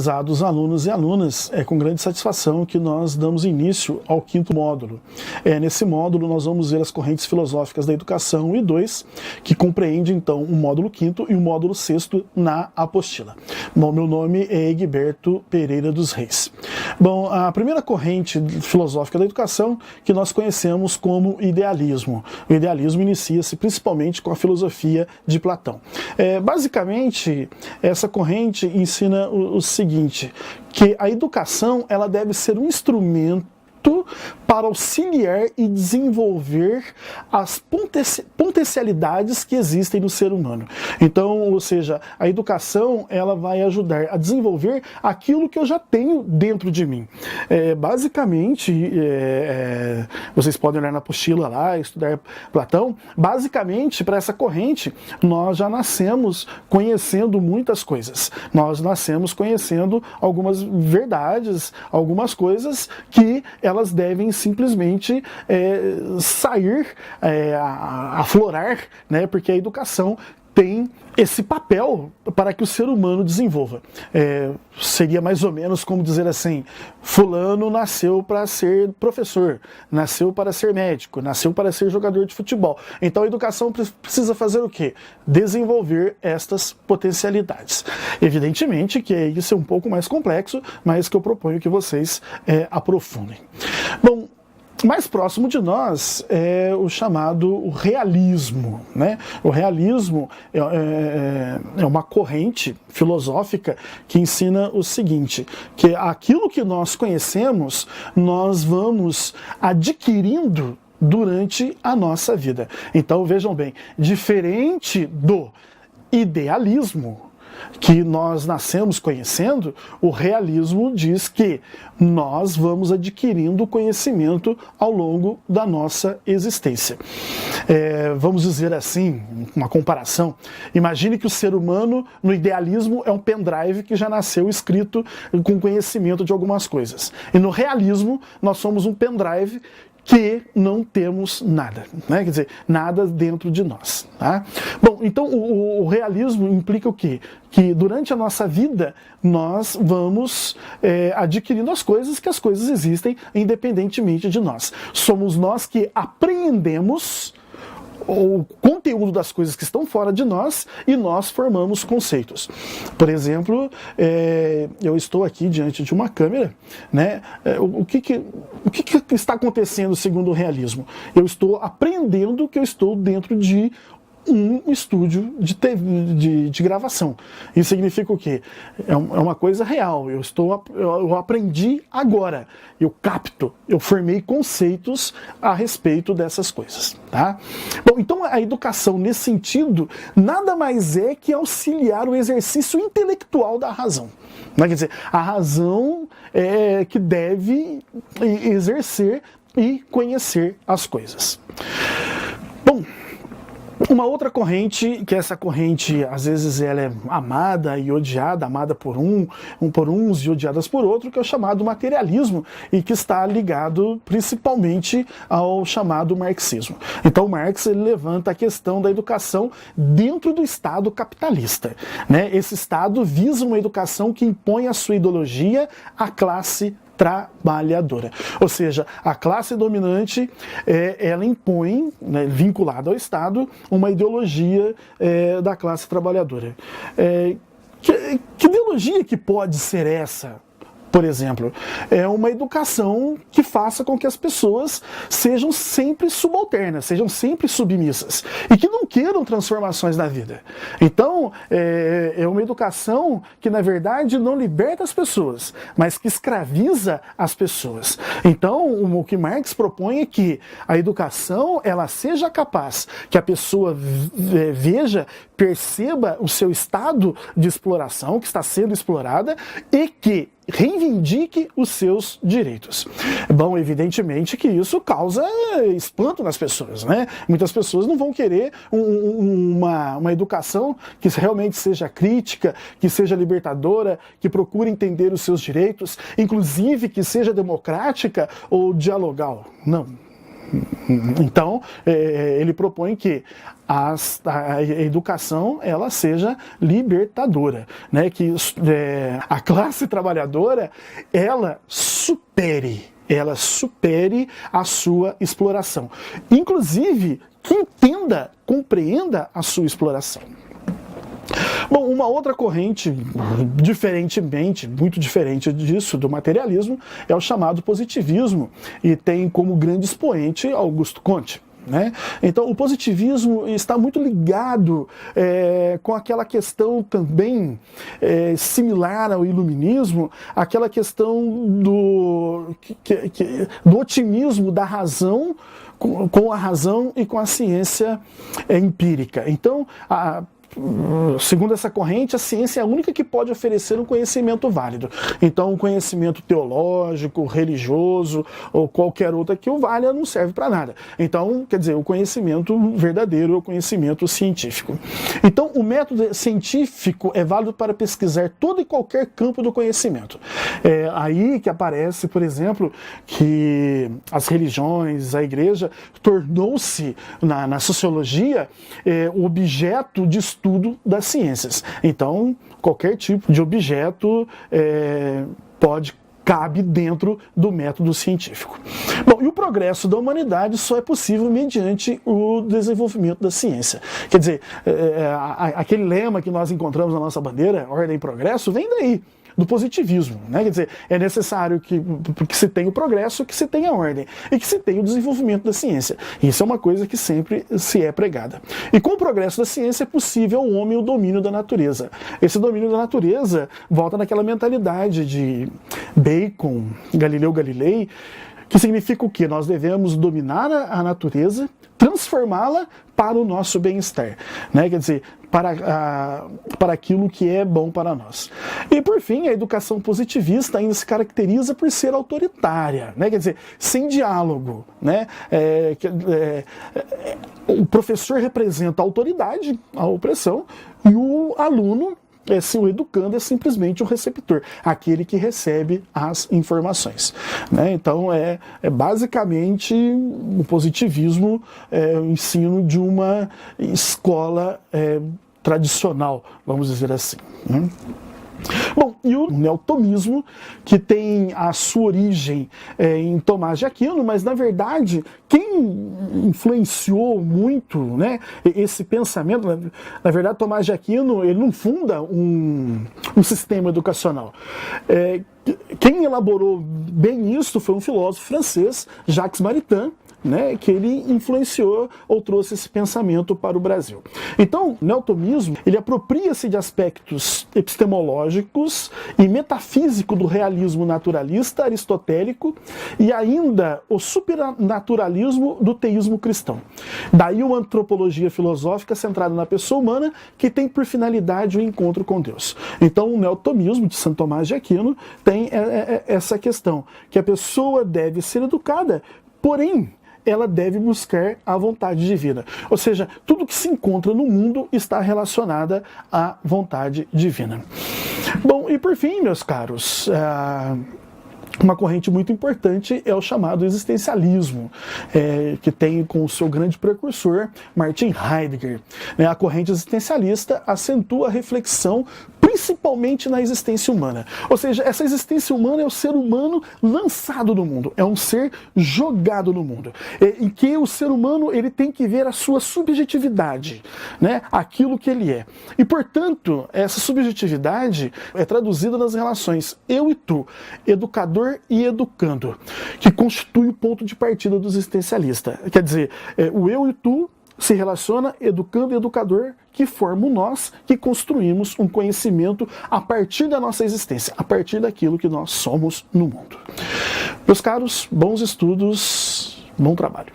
Prezados alunos e alunas, é com grande satisfação que nós damos início ao 5º módulo. Nesse módulo nós vamos ver as correntes filosóficas da educação e 2, que compreende então o módulo 5º e o módulo 6º na apostila. Bom, meu nome é Egberto Pereira dos Reis. Bom, a primeira corrente filosófica da educação que nós conhecemos como idealismo. O idealismo inicia-se principalmente com a filosofia de Platão. Basicamente, essa corrente ensina o seguinte, que a educação ela deve ser um instrumento para auxiliar e desenvolver as potencialidades que existem no ser humano. Então, ou seja, a educação ela vai ajudar a desenvolver aquilo que eu já tenho dentro de mim. Basicamente, vocês podem olhar na apostila lá, estudar Platão, basicamente, para essa corrente, nós já nascemos conhecendo muitas coisas. Nós nascemos conhecendo algumas verdades, algumas coisas que elas devem simplesmente sair, aflorar, né? Porque a educação tem esse papel para que o ser humano desenvolva. Seria mais ou menos como dizer assim, fulano nasceu para ser professor, nasceu para ser médico, nasceu para ser jogador de futebol. Então a educação precisa fazer o quê? Desenvolver estas potencialidades. Evidentemente que isso é um pouco mais complexo, mas que eu proponho que vocês aprofundem. Bom, mais próximo de nós é o chamado realismo, né? O realismo é uma corrente filosófica que ensina o seguinte, que aquilo que nós conhecemos, nós vamos adquirindo durante a nossa vida. Então, vejam bem, diferente do idealismo, que nós nascemos conhecendo, o realismo diz que nós vamos adquirindo conhecimento ao longo da nossa existência. Vamos dizer assim, uma comparação, imagine que o ser humano no idealismo é um pendrive que já nasceu escrito com conhecimento de algumas coisas. E no realismo nós somos um pendrive que não temos nada, né? Quer dizer, nada dentro de nós. Tá? Bom, então o realismo implica o quê? Que durante a nossa vida nós vamos adquirindo as coisas, que as coisas existem independentemente de nós. Somos nós que apreendemos o conteúdo das coisas que estão fora de nós e nós formamos conceitos. Por exemplo, eu estou aqui diante de uma câmera, né? O que está acontecendo segundo o realismo? Eu estou aprendendo que eu estou dentro de um estúdio de gravação. Isso significa o quê? É uma coisa real. Eu aprendi agora. Eu capto. Eu formei conceitos a respeito dessas coisas. Tá? Bom, então a educação nesse sentido nada mais é que auxiliar o exercício intelectual da razão. Quer dizer, a razão é que deve exercer e conhecer as coisas. Bom, uma outra corrente, que essa corrente às vezes ela é amada e odiada, amada por uns e odiadas por outro, que é o chamado materialismo e que está ligado principalmente ao chamado marxismo. Então Marx ele levanta a questão da educação dentro do Estado capitalista, né? Esse Estado visa uma educação que impõe a sua ideologia à classe trabalhadora. Ou seja, a classe dominante ela impõe, né, vinculada ao Estado, uma ideologia da classe trabalhadora. Que ideologia que pode ser essa? Por exemplo, é uma educação que faça com que as pessoas sejam sempre subalternas, sejam sempre submissas e que não queiram transformações na vida. Então, é uma educação que, na verdade, não liberta as pessoas, mas que escraviza as pessoas. Então, o que Marx propõe é que a educação ela seja capaz que a pessoa veja, perceba o seu estado de exploração, que está sendo explorada, e que reivindique os seus direitos. Bom, evidentemente que isso causa espanto nas pessoas, né? Muitas pessoas não vão querer uma educação que realmente seja crítica, que seja libertadora, que procure entender os seus direitos, inclusive que seja democrática ou dialogal. Não. Então, ele propõe que a educação ela seja libertadora, né? Que a classe trabalhadora ela supere a sua exploração, inclusive que entenda, compreenda a sua exploração. Bom, uma outra corrente, muito diferente disso, do materialismo, é o chamado positivismo, e tem como grande expoente Augusto Comte. Né? Então, o positivismo está muito ligado com aquela questão também similar ao iluminismo, aquela questão do otimismo da razão, com a razão e com a ciência empírica. Então, segundo essa corrente, a ciência é a única que pode oferecer um conhecimento válido. Então, um conhecimento teológico, religioso ou qualquer outro que o valha não serve para nada. Então, quer dizer, o conhecimento verdadeiro é o conhecimento científico. Então, o método científico é válido para pesquisar todo e qualquer campo do conhecimento. É aí que aparece, por exemplo, que as religiões, a igreja, tornou-se, na sociologia, o objeto de estudo das ciências. Então, qualquer tipo de objeto cabe dentro do método científico. Bom, e o progresso da humanidade só é possível mediante o desenvolvimento da ciência. Quer dizer, aquele lema que nós encontramos na nossa bandeira, ordem e progresso, vem daí, do positivismo, né? Quer dizer, é necessário que se tenha o progresso, que se tenha a ordem e que se tenha o desenvolvimento da ciência. Isso é uma coisa que sempre se é pregada. E com o progresso da ciência é possível ao homem o domínio da natureza. Esse domínio da natureza volta naquela mentalidade de Bacon, Galileu Galilei, que significa o quê? Nós devemos dominar a natureza, transformá-la para o nosso bem-estar, né? Quer dizer, para aquilo que é bom para nós. E por fim, a educação positivista ainda se caracteriza por ser autoritária, né? Quer dizer, sem diálogo, né? O professor representa a autoridade, a opressão, e o aluno, o educando, é simplesmente o receptor, aquele que recebe as informações, né? Então basicamente o positivismo o ensino de uma escola tradicional, vamos dizer assim, né? Bom, e o neotomismo, que tem a sua origem em Tomás de Aquino, mas na verdade quem influenciou muito, né, esse pensamento, na verdade Tomás de Aquino ele não funda um sistema educacional. Quem elaborou bem isso foi um filósofo francês, Jacques Maritain, né, que ele influenciou ou trouxe esse pensamento para o Brasil. Então, o neotomismo, ele apropria-se de aspectos epistemológicos e metafísico do realismo naturalista aristotélico e ainda o supernaturalismo do teísmo cristão. Daí uma antropologia filosófica centrada na pessoa humana que tem por finalidade o encontro com Deus. Então, o neotomismo de Santo Tomás de Aquino tem essa questão, que a pessoa deve ser educada, porém ela deve buscar a vontade divina. Ou seja, tudo que se encontra no mundo está relacionado à vontade divina. Bom, e por fim, meus caros, uma corrente muito importante é o chamado existencialismo, que tem com o seu grande precursor, Martin Heidegger. A corrente existencialista acentua a reflexão principalmente na existência humana. Ou seja, essa existência humana é o ser humano lançado no mundo, é um ser jogado no mundo, em que o ser humano ele tem que ver a sua subjetividade, né, aquilo que ele é. E, portanto, essa subjetividade é traduzida nas relações eu e tu, educador e educando, que constitui o ponto de partida do existencialista. Quer dizer, o eu e tu se relaciona educando e educador, que forma o nós, que construímos um conhecimento a partir da nossa existência, a partir daquilo que nós somos no mundo. Meus caros, bons estudos, bom trabalho.